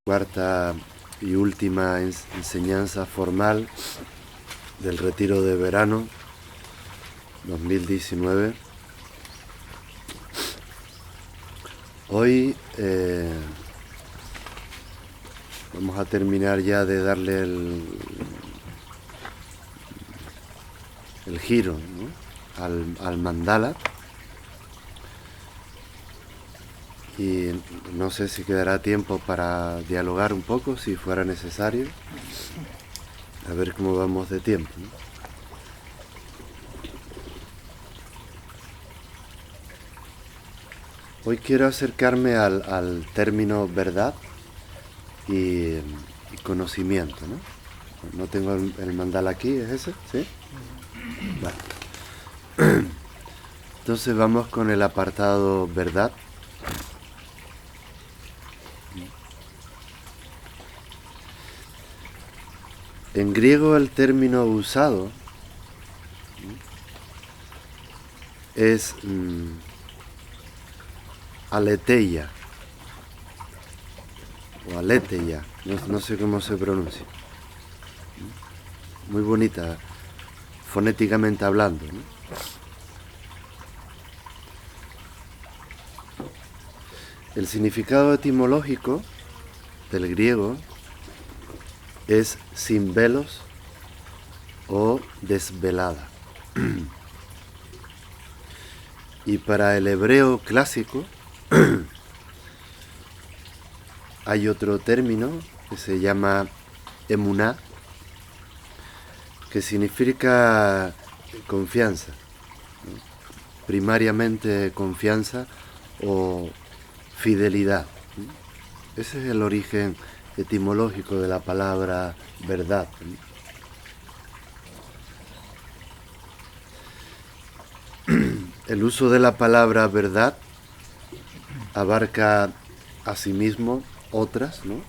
cuarta y última enseñanza formal del retiro de verano 2019. Hoy vamos a terminar ya de darle el giro, ¿no?, al mandala, y no sé si quedará tiempo para dialogar un poco, si fuera necesario, a ver cómo vamos de tiempo, ¿no? Hoy quiero acercarme al término verdad y conocimiento, ¿no? No tengo el mandala aquí, ¿es ese? ¿Sí? Vale. Entonces vamos con el apartado verdad. En griego el término usado es aletheia o aletheia, no sé cómo se pronuncia. Muy bonita, fonéticamente hablando, ¿no? El significado etimológico del griego es sin velos o desvelada. Y para el hebreo clásico hay otro término que se llama emuná, que significa confianza, ¿no? Primariamente confianza o fidelidad. Ese es el origen etimológico de la palabra verdad. El uso de la palabra verdad abarca asimismo otras, ¿no?,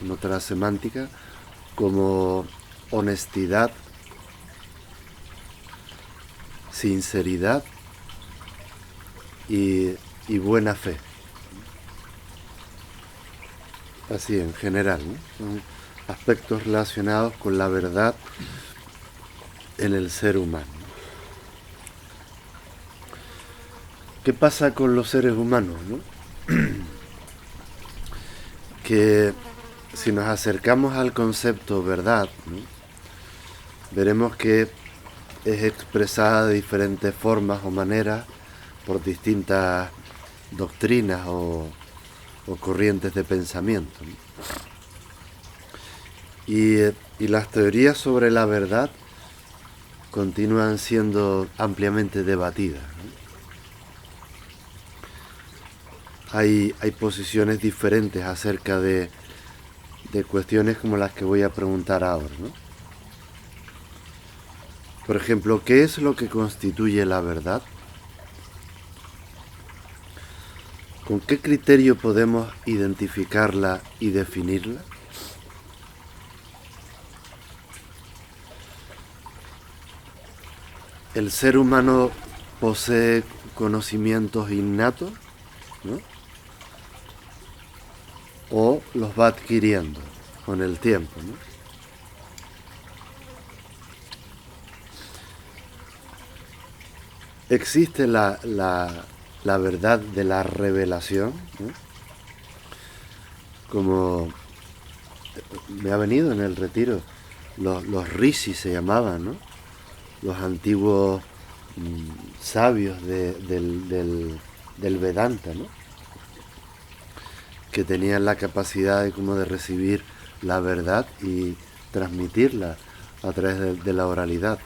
en otra semántica, como honestidad, sinceridad y buena fe. Así en general, ¿no? Son aspectos relacionados con la verdad en el ser humano. ¿Qué pasa con los seres humanos, no? Que si nos acercamos al concepto verdad, ¿no?, veremos que es expresada de diferentes formas o maneras por distintas doctrinas o corrientes de pensamiento, ¿no? Y las teorías sobre la verdad continúan siendo ampliamente debatidas, ¿no? Hay posiciones diferentes acerca de cuestiones como las que voy a preguntar ahora, ¿no? Por ejemplo, ¿qué es lo que constituye la verdad? ¿Con qué criterio podemos identificarla y definirla? ¿El ser humano posee conocimientos innatos, ¿no?, o los va adquiriendo con el tiempo, ¿no? Existe la verdad de la revelación, ¿no?, como me ha venido en el retiro, los rishis se llamaban, ¿no?, los antiguos sabios del Vedanta, ¿no?, que tenían la capacidad de recibir la verdad y transmitirla a través de la oralidad.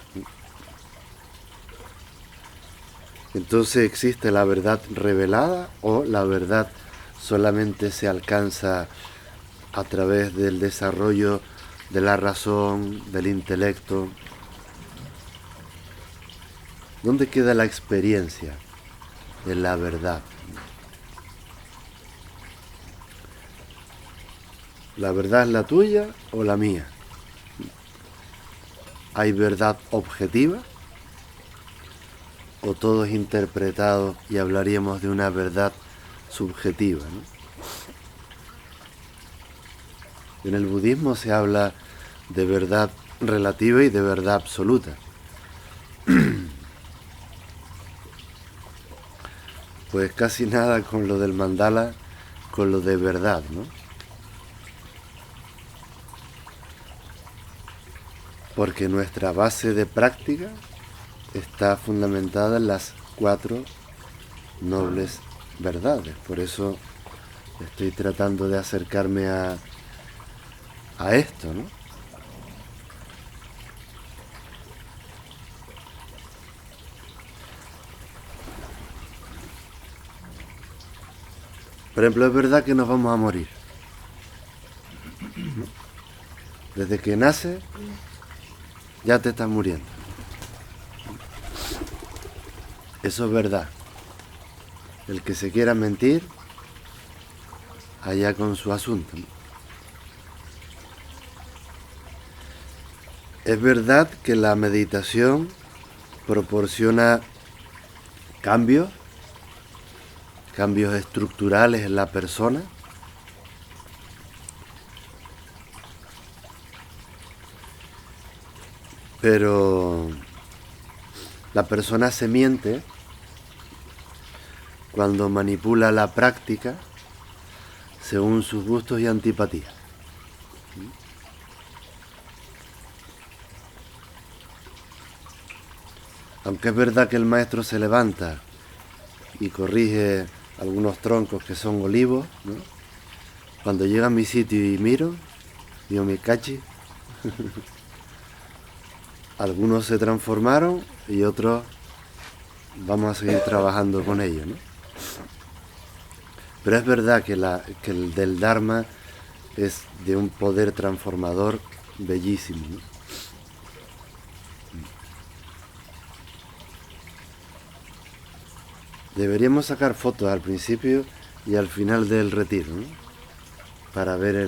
Entonces existe la verdad revelada, o la verdad solamente se alcanza a través del desarrollo de la razón, del intelecto. ¿Dónde queda la experiencia de la verdad? ¿La verdad es la tuya o la mía? ¿Hay verdad objetiva o todo es interpretado y hablaríamos de una verdad subjetiva, ¿no? En el budismo se habla de verdad relativa y de verdad absoluta. Pues casi nada con lo del mandala, con lo de verdad, ¿no? Porque nuestra base de práctica está fundamentada en las 4 nobles verdades. Por eso estoy tratando de acercarme a esto, ¿no? Por ejemplo, es verdad que nos vamos a morir, ¿no? Desde que naces, ya te estás muriendo. Eso es verdad. El que se quiera mentir, allá con su asunto, ¿no? Es verdad que la meditación proporciona cambios estructurales en la persona, pero la persona se miente cuando manipula la práctica según sus gustos y antipatías. Aunque es verdad que el maestro se levanta y corrige algunos troncos que son olivos, ¿no? Cuando llega a mi sitio y miro, digo, mi cachi, algunos se transformaron y otros vamos a seguir trabajando con ellos, ¿no? Pero es verdad que el del Dharma es de un poder transformador bellísimo, ¿no? Deberíamos sacar fotos al principio y al final del retiro, ¿no? Para ver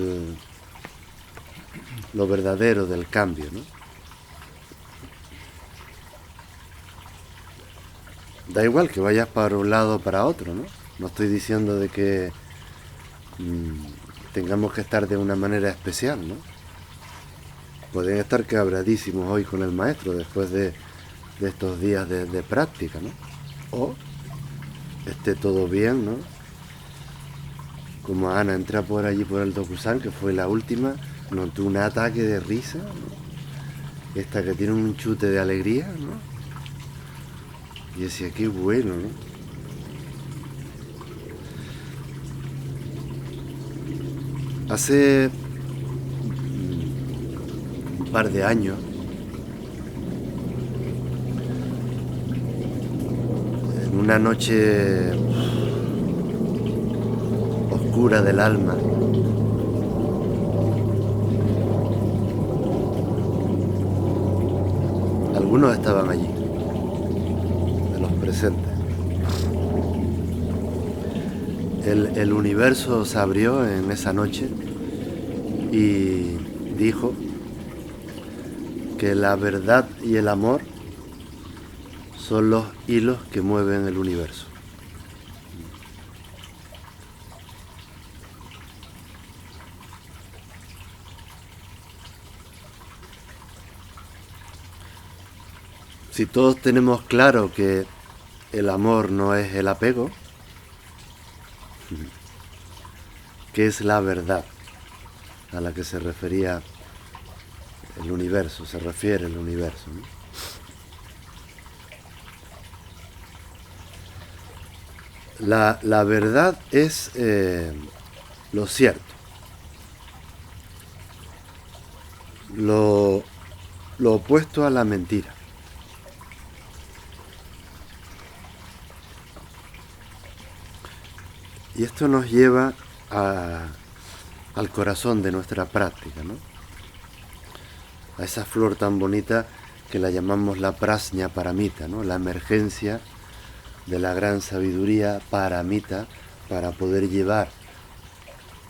lo verdadero del cambio, ¿no? Da igual que vayas para un lado o para otro, ¿no? No estoy diciendo de que tengamos que estar de una manera especial, ¿no? Pueden estar cabradísimos hoy con el maestro después de estos días de práctica, ¿no? O esté todo bien, ¿no? Como Ana entra por allí por el Dokusan, que fue la última, notó un ataque de risa, ¿no? Esta que tiene un chute de alegría, ¿no? Y decía, qué bueno, ¿no? Hace un par de años, en una noche oscura del alma, algunos estaban allí, de los presentes. El universo se abrió en esa noche y dijo que la verdad y el amor son los hilos que mueven el universo. Si todos tenemos claro que el amor no es el apego, que es la verdad a la que se refería el universo, se refiere el universo, ¿no? La verdad es lo cierto, lo opuesto a la mentira. Y esto nos lleva al corazón de nuestra práctica, ¿no? A esa flor tan bonita que la llamamos la prajna paramita, ¿no? La emergencia de la gran sabiduría paramita para poder llevar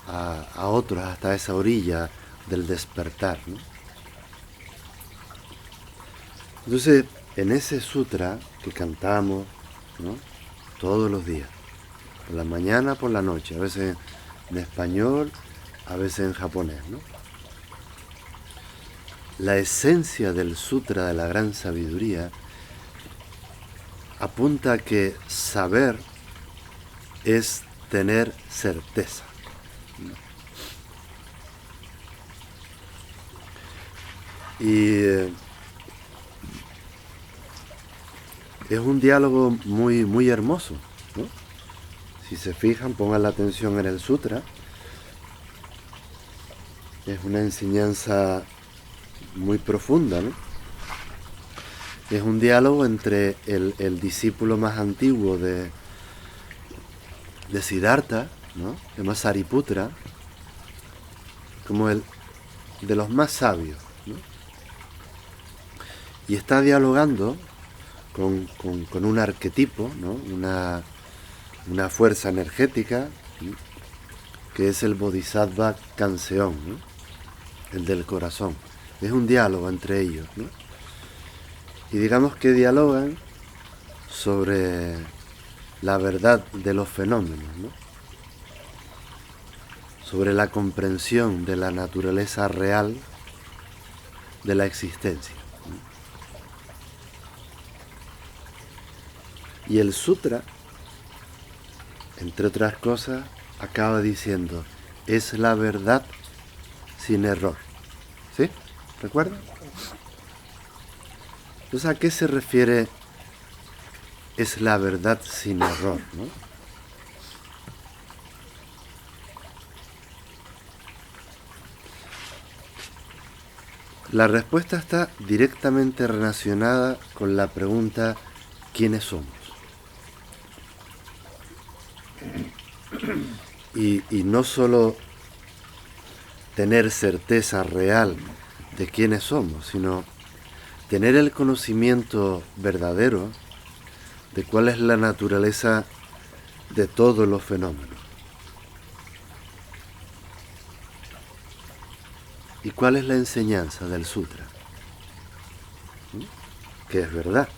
a otros hasta esa orilla del despertar, ¿no? Entonces, en ese sutra que cantamos, ¿no? Todos los días, por la mañana, por la noche, a veces en español, a veces en japonés, ¿no? la esencia del Sutra de la Gran Sabiduría apunta a que saber es tener certeza. Y es un diálogo muy, muy hermoso, ¿no? Si se fijan, pongan la atención en el sutra. Es una enseñanza muy profunda, ¿no? Es un diálogo entre el discípulo más antiguo de Siddhartha, ¿no? De Sariputra, como el de los más sabios, ¿no? Y está dialogando con un arquetipo, ¿no? Una fuerza energética, ¿no? Que es el Bodhisattva Kanseon, ¿no? El del corazón. Es un diálogo entre ellos, ¿no? Y digamos que dialogan sobre la verdad de los fenómenos, ¿no? Sobre la comprensión de la naturaleza real de la existencia, ¿no? Y el sutra, entre otras cosas, acaba diciendo, es la verdad sin error. ¿Sí? ¿Recuerdan? Entonces, ¿a qué se refiere es la verdad sin error, ¿no? La respuesta está directamente relacionada con la pregunta ¿quiénes somos? Y no solo tener certeza real de quiénes somos, sino tener el conocimiento verdadero de cuál es la naturaleza de todos los fenómenos. ¿Y cuál es la enseñanza del sutra? Que es verdad.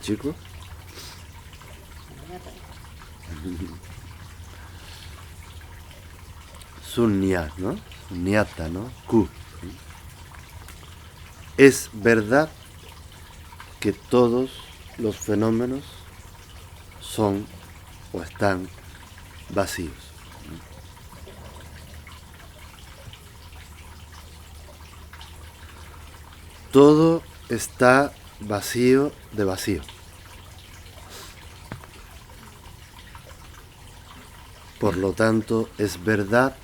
Chicos? Sunyat, ¿no? Sunyata, ¿no? Ku. Es verdad que todos los fenómenos son o están vacíos. Todo está vacío de vacío. Por lo tanto, es verdad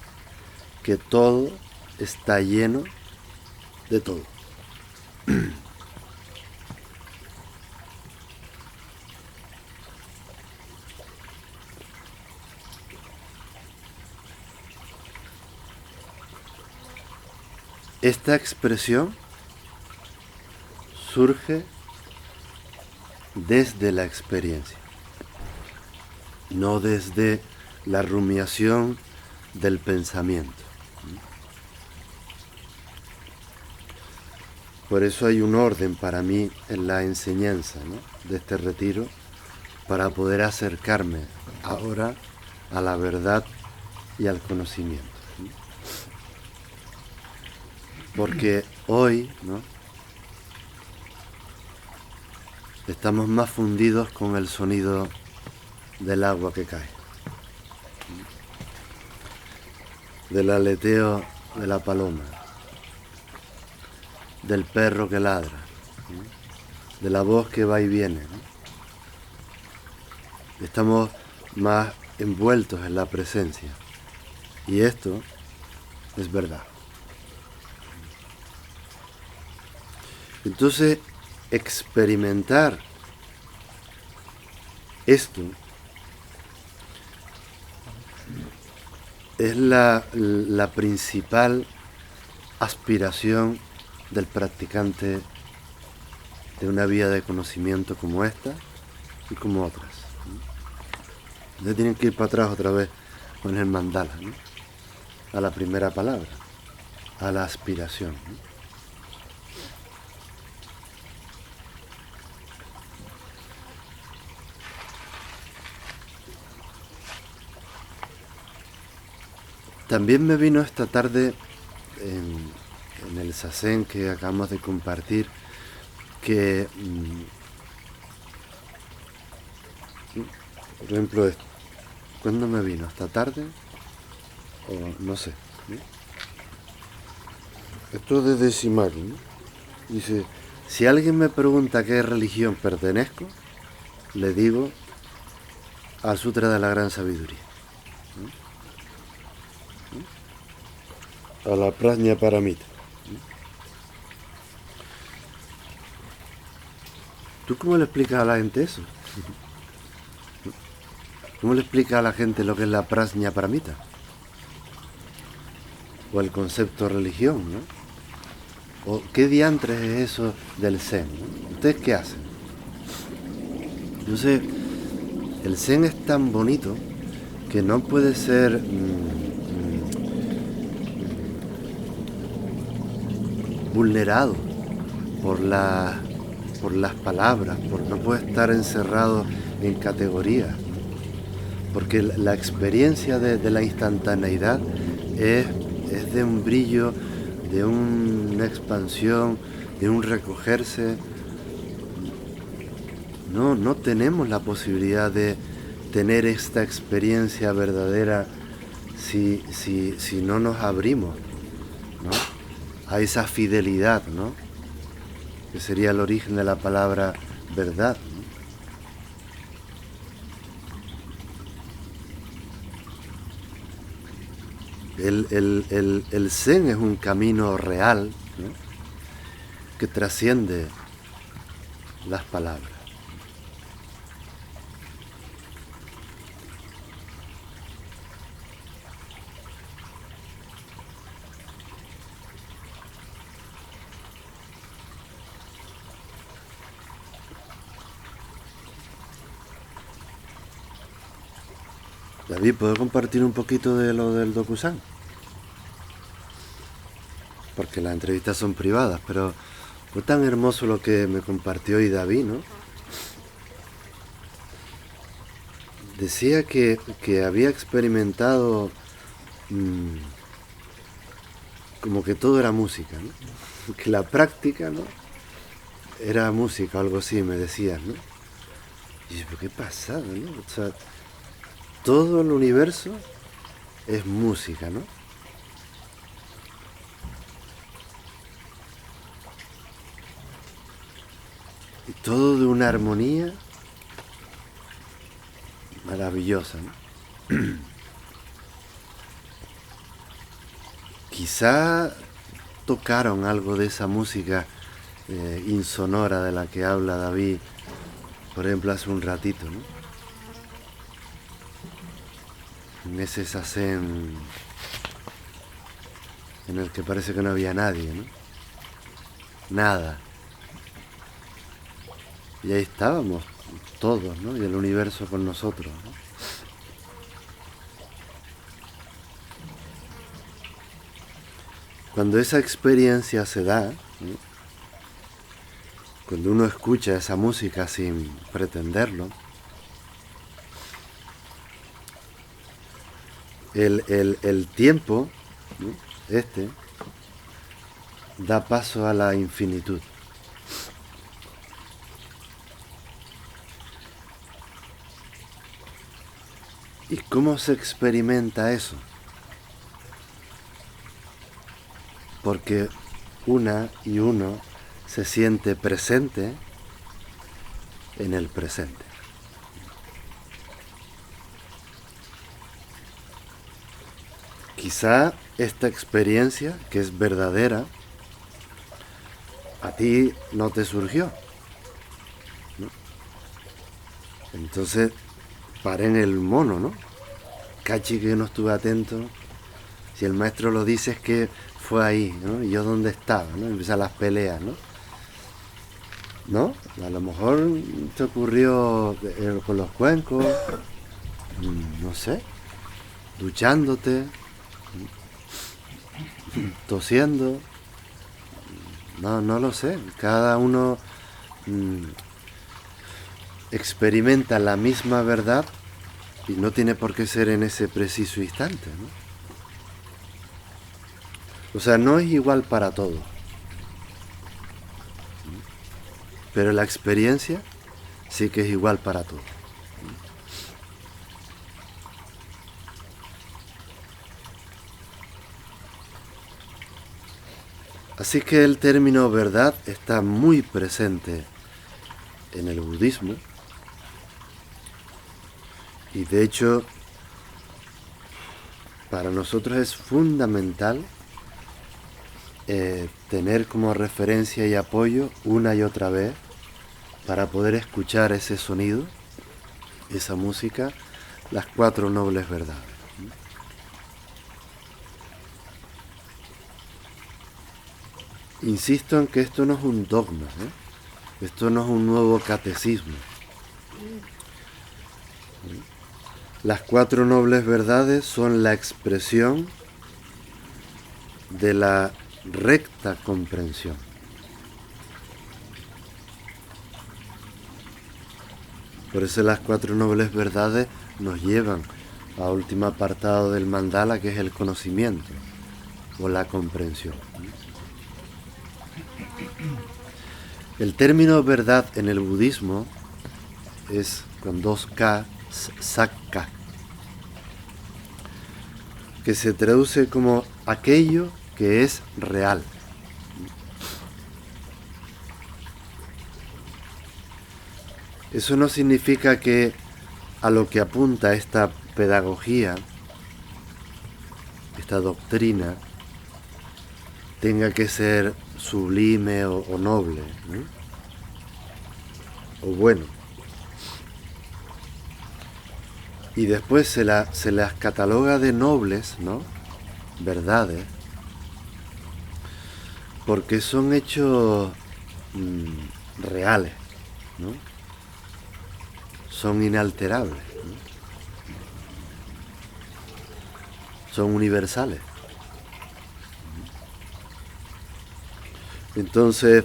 que todo está lleno de todo. Esta expresión surge desde la experiencia, no desde la rumiación del pensamiento. Por eso hay un orden para mí en la enseñanza, ¿no? De este retiro, para poder acercarme ahora a la verdad y al conocimiento. Porque hoy, ¿no? Estamos más fundidos con el sonido del agua que cae, del aleteo de la paloma, del perro que ladra, ¿no? De la voz que va y viene, ¿no? Estamos más envueltos en la presencia. Y esto es verdad. Entonces, experimentar esto es la principal aspiración del practicante de una vía de conocimiento como esta y como otras. Ustedes tienen que ir para atrás otra vez con el mandala, ¿no? A la primera palabra, a la aspiración, ¿no? También me vino esta tarde en el sasen que acabamos de compartir que, por ejemplo, ¿cuándo me vino? ¿Esta tarde? O no sé. ¿No? Esto es de decimal, ¿no? Dice, si alguien me pregunta a qué religión pertenezco, le digo al Sutra de la Gran Sabiduría. A la Prajna Paramita. ¿Tú cómo le explicas a la gente eso? ¿Cómo le explicas a la gente lo que es la Prajna Paramita? O el concepto religión, ¿no? ¿O qué diantres es eso del Zen? ¿No? ¿Ustedes qué hacen? Yo sé, el Zen es tan bonito que no puede ser vulnerado por las palabras, no puede estar encerrado en categorías, porque la experiencia de la instantaneidad es de un brillo, de una expansión, de un recogerse. No tenemos la posibilidad de tener esta experiencia verdadera si no nos abrimos, ¿no? A esa fidelidad, ¿no? Que sería el origen de la palabra verdad, ¿no? El Zen es un camino real, ¿no? Que trasciende las palabras. David, ¿puedo compartir un poquito de lo del Dokusan? Porque las entrevistas son privadas, pero fue tan hermoso lo que me compartió hoy David, ¿no? Decía que había experimentado como que todo era música, ¿no? Que la práctica, ¿no? Era música, algo así, me decías, ¿no? Y yo, ¿pero qué pasada, no? O sea, todo el universo es música, ¿no? Y todo de una armonía maravillosa, ¿no? Quizá tocaron algo de esa música insonora de la que habla David, por ejemplo, hace un ratito, ¿no? En ese sasen en el que parece que no había nadie, ¿no? Nada. Y ahí estábamos todos, ¿no? Y el universo con nosotros, ¿no? Cuando esa experiencia se da, ¿no? Cuando uno escucha esa música sin pretenderlo, el tiempo, ¿no? Da paso a la infinitud. ¿Y cómo se experimenta eso? Porque una y uno se siente presente en el presente. Quizá esta experiencia, que es verdadera, a ti no te surgió, ¿no? Entonces, paré en el mono, ¿no? Cachi que no estuve atento. Si el maestro lo dice es que fue ahí, ¿no? Y yo dónde estaba, ¿no? Empiezan las peleas, ¿no? ¿No? A lo mejor te ocurrió con los cuencos, no sé, duchándote, tosiendo, no lo sé. Cada uno experimenta la misma verdad y no tiene por qué ser en ese preciso instante, ¿no? O sea, no es igual para todos. Pero la experiencia sí que es igual para todos. Así que el término verdad está muy presente en el budismo y de hecho para nosotros es fundamental tener como referencia y apoyo una y otra vez para poder escuchar ese sonido, esa música, las cuatro nobles verdades. Insisto en que esto no es un dogma, esto no es un nuevo catecismo. Las cuatro nobles verdades son la expresión de la recta comprensión. Por eso las cuatro nobles verdades nos llevan al último apartado del mandala, que es el conocimiento o la comprensión. El término verdad en el budismo es con dos K, sakka, que se traduce como aquello que es real. Eso no significa que a lo que apunta esta pedagogía, esta doctrina, tenga que ser sublime o noble, ¿no? O bueno. Y después se las cataloga de nobles, ¿no? Verdades, porque son hechos reales, ¿no? Son inalterables, ¿no? Son universales. Entonces,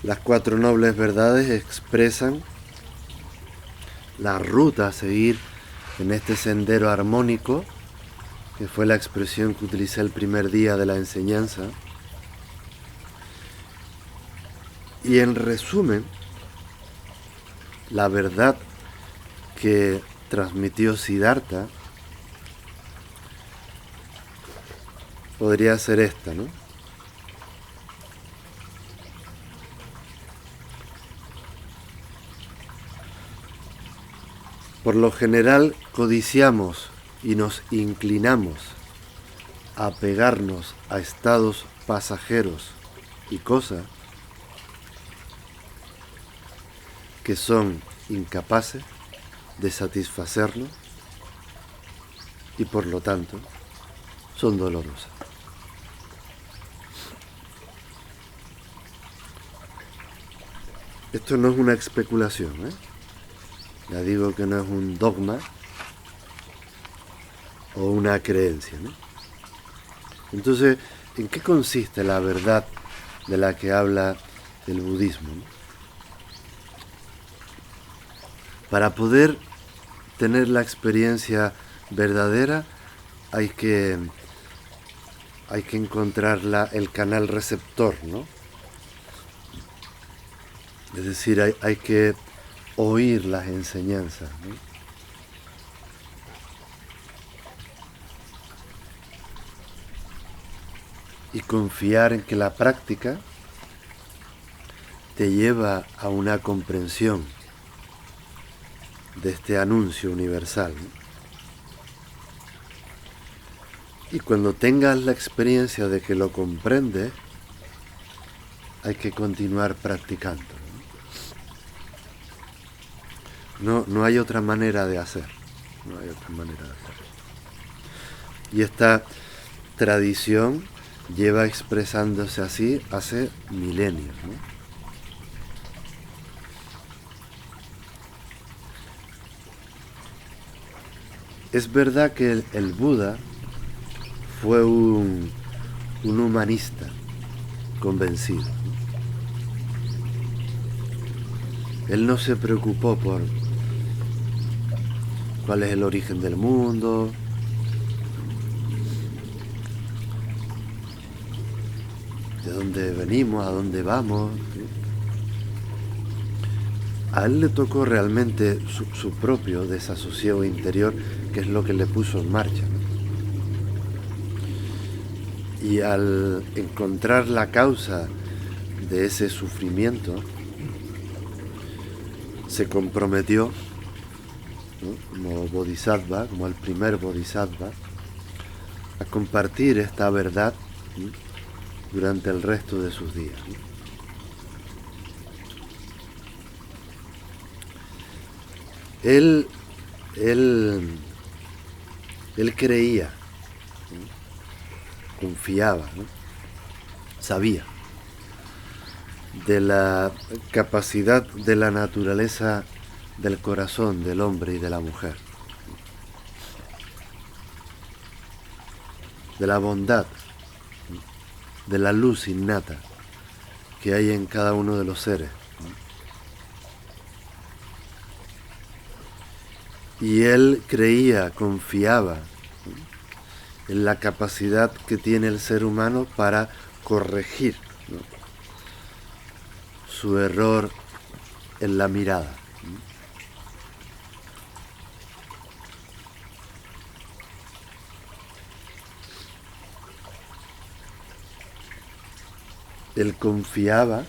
las cuatro nobles verdades expresan la ruta a seguir en este sendero armónico, que fue la expresión que utilicé el primer día de la enseñanza. Y en resumen, la verdad que transmitió Siddhartha podría ser esta, ¿no? Por lo general codiciamos y nos inclinamos a apegarnos a estados pasajeros y cosas que son incapaces de satisfacernos y por lo tanto son dolorosas. Esto no es una especulación, Ya digo que no es un dogma o una creencia, ¿no? Entonces, ¿en qué consiste la verdad de la que habla el budismo, ¿no? Para poder tener la experiencia verdadera hay que encontrar el canal receptor, ¿no? Es decir, hay que oír las enseñanzas, ¿no? Y confiar en que la práctica te lleva a una comprensión de este anuncio universal, ¿no? Y cuando tengas la experiencia de que lo comprendes, hay que continuar practicando, ¿no? No hay otra manera de hacer. No hay otra manera de hacer. Y esta tradición lleva expresándose así hace milenios, ¿no? Es verdad que el Buda fue un humanista convencido, ¿no? Él no se preocupó por cuál es el origen del mundo, de dónde venimos, a dónde vamos. ¿Sí? A él le tocó realmente su propio desasosiego interior, que es lo que le puso en marcha, ¿no? Y al encontrar la causa de ese sufrimiento, se comprometió, ¿no?, como bodhisattva, como el primer bodhisattva, a compartir esta verdad, ¿no?, durante el resto de sus días, ¿no? Él, él, él creía, ¿no?, confiaba, ¿no?, sabía de la capacidad de la naturaleza del corazón del hombre y de la mujer, de la bondad, de la luz innata que hay en cada uno de los seres. Y él creía, confiaba en la capacidad que tiene el ser humano para corregir, ¿no?, su error en la mirada. Él confiaba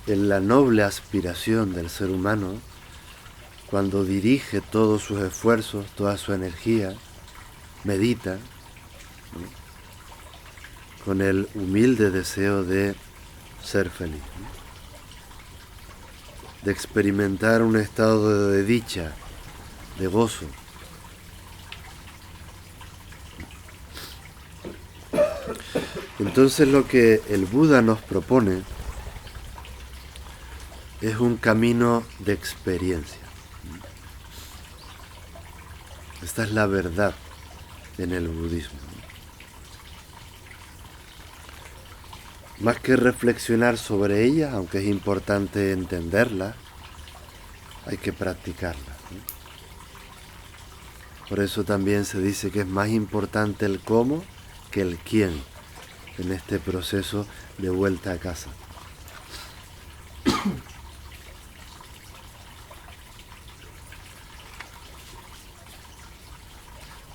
en la noble aspiración del ser humano cuando dirige todos sus esfuerzos, toda su energía, medita, ¿no?, con el humilde deseo de ser feliz, ¿no?, de experimentar un estado de dicha, de gozo. Entonces lo que el Buda nos propone es un camino de experiencia. Esta es la verdad en el budismo. Más que reflexionar sobre ella, aunque es importante entenderla, hay que practicarla, ¿no? Por eso también se dice que es más importante el cómo que el quién en este proceso de vuelta a casa.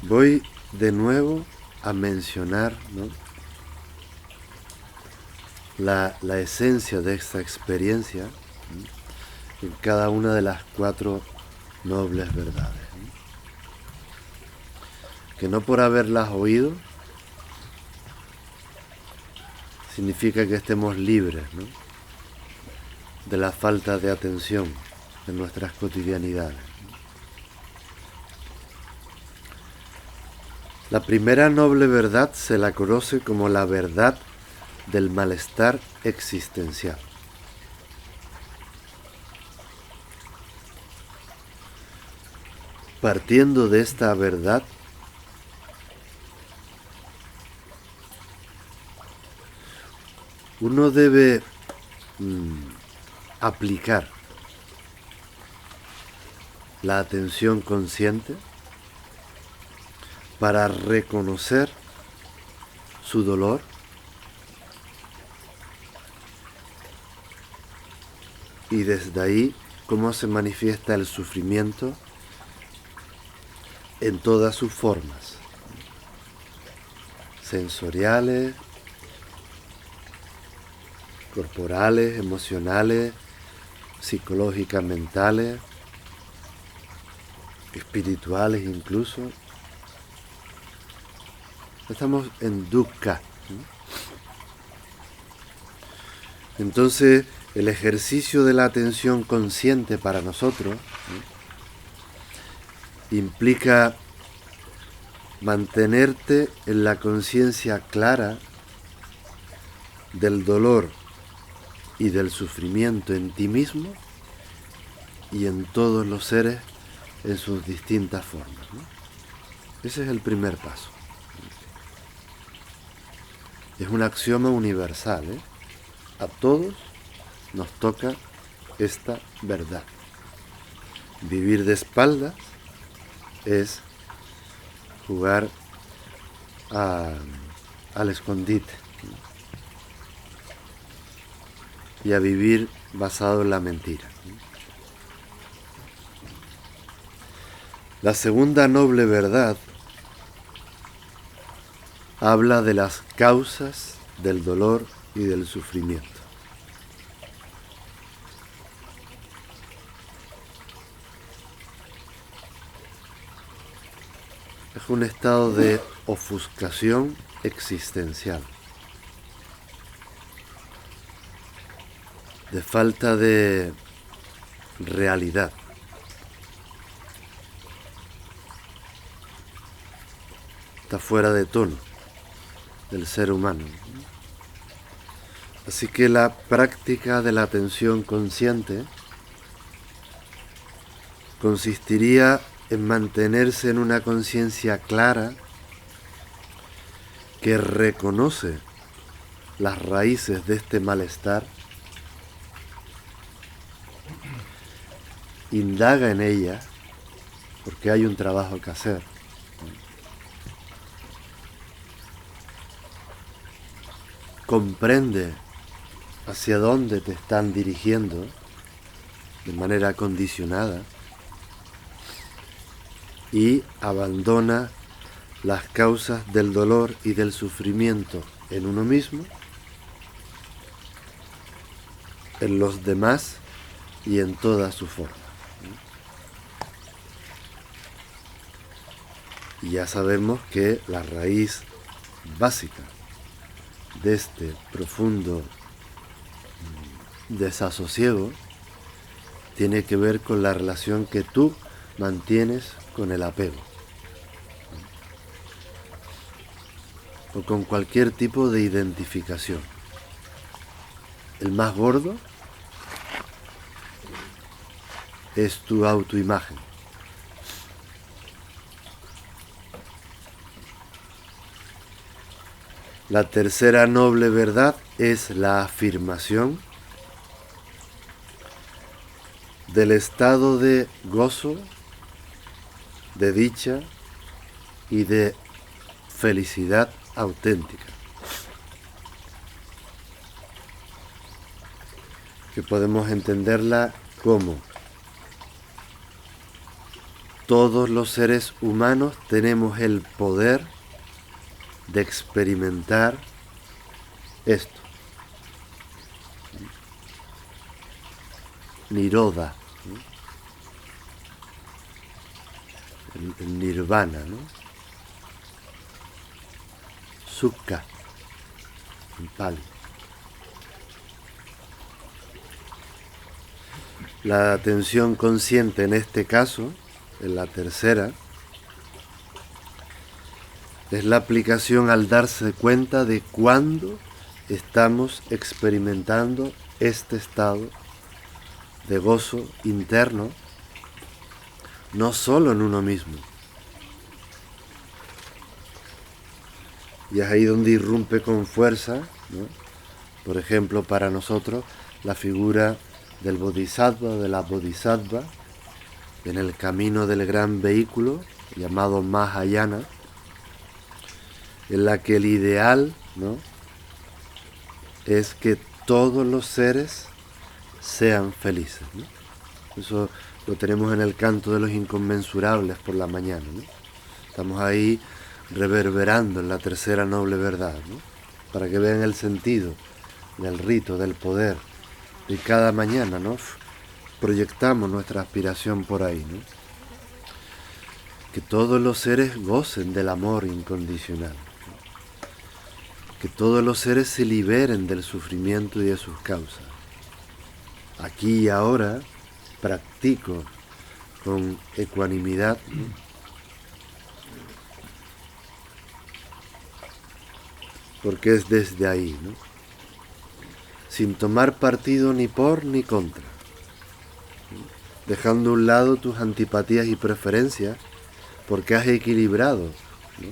Voy de nuevo a mencionar, ¿no?, la esencia de esta experiencia, ¿no?, en cada una de las 4 nobles verdades, ¿no?, que no por haberlas oído significa que estemos libres, ¿no?, de la falta de atención en nuestras cotidianidades. La primera noble verdad se la conoce como la verdad del malestar existencial. Partiendo de esta verdad, uno debe aplicar la atención consciente para reconocer su dolor y desde ahí cómo se manifiesta el sufrimiento en todas sus formas, sensoriales, corporales, emocionales, psicológicas, mentales, espirituales incluso. Estamos en dukkha, ¿no? Entonces, el ejercicio de la atención consciente para nosotros, ¿no?, implica mantenerte en la conciencia clara del dolor y del sufrimiento en ti mismo y en todos los seres en sus distintas formas, ¿no? Ese es el primer paso. Es un axioma universal, ¿eh? A todos nos toca esta verdad. Vivir de espaldas es jugar al escondite y a vivir basado en la mentira. La segunda noble verdad habla de las causas del dolor y del sufrimiento. Es un estado de ofuscación existencial, de falta de realidad. Está fuera de tono del ser humano. Así que la práctica de la atención consciente consistiría en mantenerse en una conciencia clara que reconoce las raíces de este malestar, indaga en ella, porque hay un trabajo que hacer, comprende hacia dónde te están dirigiendo de manera condicionada y abandona las causas del dolor y del sufrimiento en uno mismo, en los demás y en toda su forma. Y ya sabemos que la raíz básica de este profundo desasosiego tiene que ver con la relación que tú mantienes con el apego o con cualquier tipo de identificación. El más gordo es tu autoimagen. La tercera noble verdad es la afirmación del estado de gozo, de dicha y de felicidad auténtica, que podemos entenderla como todos los seres humanos tenemos el poder de experimentar esto. Nirodha, el nirvana, ¿no? Sukha, en pali. La atención consciente en este caso, en la tercera, es la aplicación al darse cuenta de cuándo estamos experimentando este estado de gozo interno, no solo en uno mismo. Y es ahí donde irrumpe con fuerza, ¿no? Por ejemplo, para nosotros, la figura del bodhisattva, de la bodhisattva, en el camino del gran vehículo, llamado Mahayana, en la que el ideal, ¿no?, es que todos los seres sean felices, ¿no? Eso lo tenemos en el canto de los inconmensurables por la mañana, ¿no? Estamos ahí reverberando en la tercera noble verdad, ¿no?, para que vean el sentido del rito, del poder. Y cada mañana, ¿no?, proyectamos nuestra aspiración por ahí, ¿no? Que todos los seres gocen del amor incondicional, que todos los seres se liberen del sufrimiento y de sus causas. Aquí y ahora practico con ecuanimidad, ¿no?, porque es desde ahí, ¿no?, sin tomar partido ni por ni contra, dejando a un lado tus antipatías y preferencias, porque has equilibrado, ¿no?,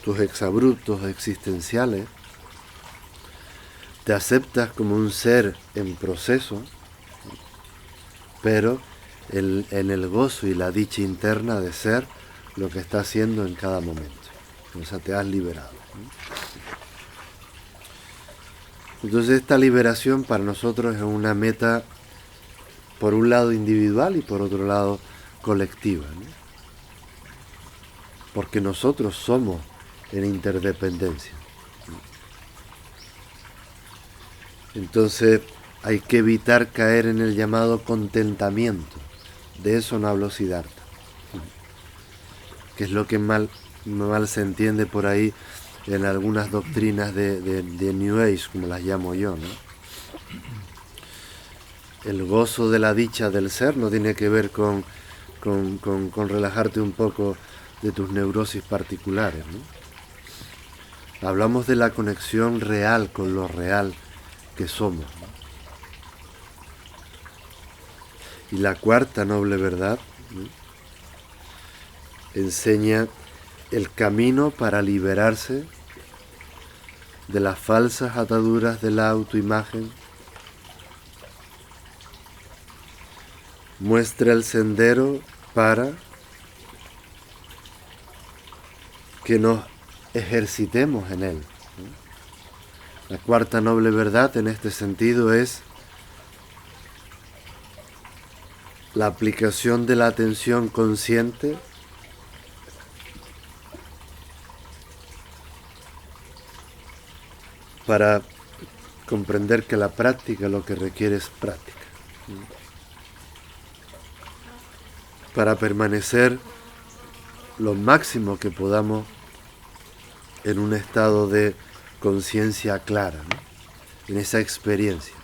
tus exabruptos existenciales, te aceptas como un ser en proceso, pero en el gozo y la dicha interna de ser lo que está haciendo en cada momento. O sea, te has liberado. Entonces esta liberación para nosotros es una meta, por un lado individual y por otro lado colectiva, ¿no? Porque nosotros somos en interdependencia. Entonces hay que evitar caer en el llamado contentamiento. De eso no habló Siddhartha, que es lo que mal se entiende por ahí en algunas doctrinas de New Age, como las llamo yo, ¿no? El gozo de la dicha del ser no tiene que ver con relajarte un poco de tus neurosis particulares, ¿no? Hablamos de la conexión real con lo real que somos, ¿no? Y la cuarta noble verdad, ¿no?, enseña el camino para liberarse de las falsas ataduras de la autoimagen, muestra el sendero para que nos ejercitemos en él, ¿no? La cuarta noble verdad en este sentido es la aplicación de la atención consciente para comprender que la práctica lo que requiere es práctica. Para permanecer lo máximo que podamos en un estado de conciencia clara, ¿no?, en esa experiencia.